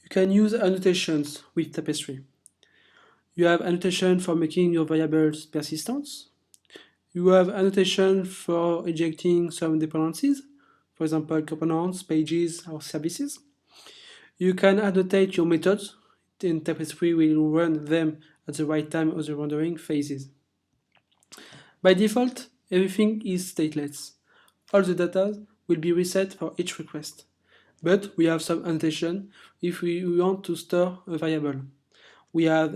You can use annotations with Tapestry. You have annotation for making your variables persistent. You have annotation for ejecting some dependencies, for example, components, pages, or services. You can annotate your methods, and Tapestry will run them at the right time of the rendering phases. By default, everything is stateless. All the data will be reset for each request. But we have some annotation if we want to store a variable. We have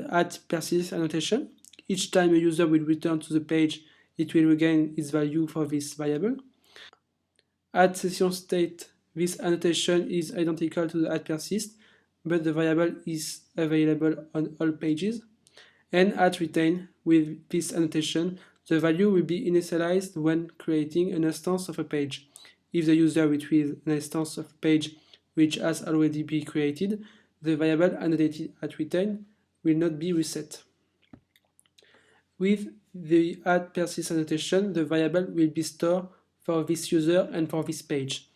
@persist annotation. Each time a user will return to the page, it will regain its value for this variable. @session_state, this annotation is identical to the @persist, but the variable is available on all pages. And @retain, with this annotation, the value will be initialized when creating an instance of a page. If the user retrieves an instance of a page which has already been created, the variable annotated @retain will not be reset. With the @persist annotation, the variable will be stored for this user and for this page.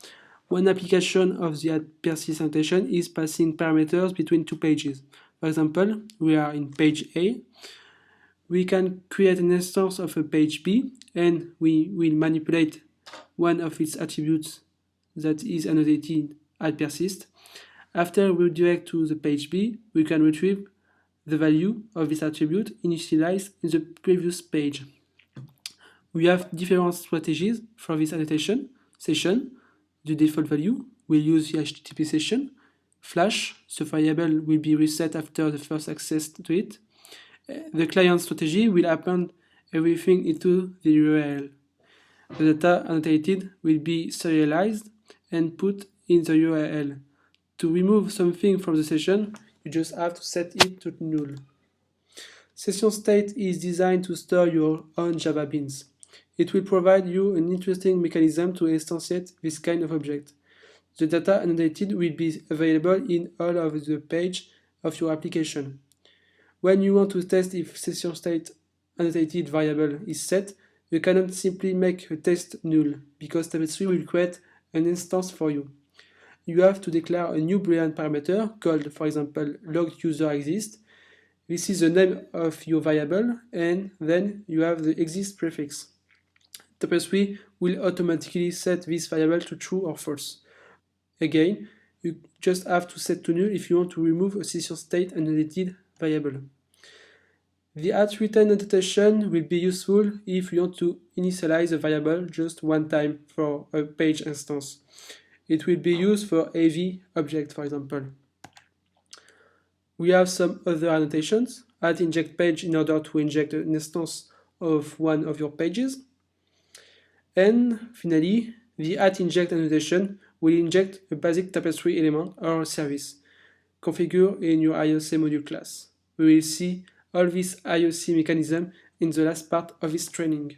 One application of the @persist annotation is passing parameters between two pages. For example, we are in page A. We can create an instance of a page B, and we will manipulate one of its attributes that is annotated @persist. After we redirect to the page B, we can retrieve the value of this attribute initialized in the previous page. We have different strategies for this annotation. Session, the default value, will use the HTTP session. Flash, the variable will be reset after the first access to it. The client strategy will append everything into the URL. The data annotated will be serialized and put in the URL. To remove something from the session, you just have to set it to null. Session state is designed to store your own Java beans. It will provide you an interesting mechanism to instantiate this kind of object. The data annotated will be available in all of the pages of your application. When you want to test if session state annotated variable is set, you cannot simply make a test null, because Tapestry will create an instance for you. You have to declare a new Boolean parameter called, for example, log_user_exist. This is the name of your variable, and then you have the exist prefix. Tapestry will automatically set this variable to true or false. Again, you just have to set to null if you want to remove a session state annotated variable. The @retain annotation will be useful if you want to initialize a variable just one time for a page instance. It will be used for AV object, for example. We have some other annotations. @inject_page in order to inject an instance of one of your pages. And finally, the @inject annotation will inject a basic Tapestry element or a service configured in your IOC module class. We will see all this IOC mechanism in the last part of this training.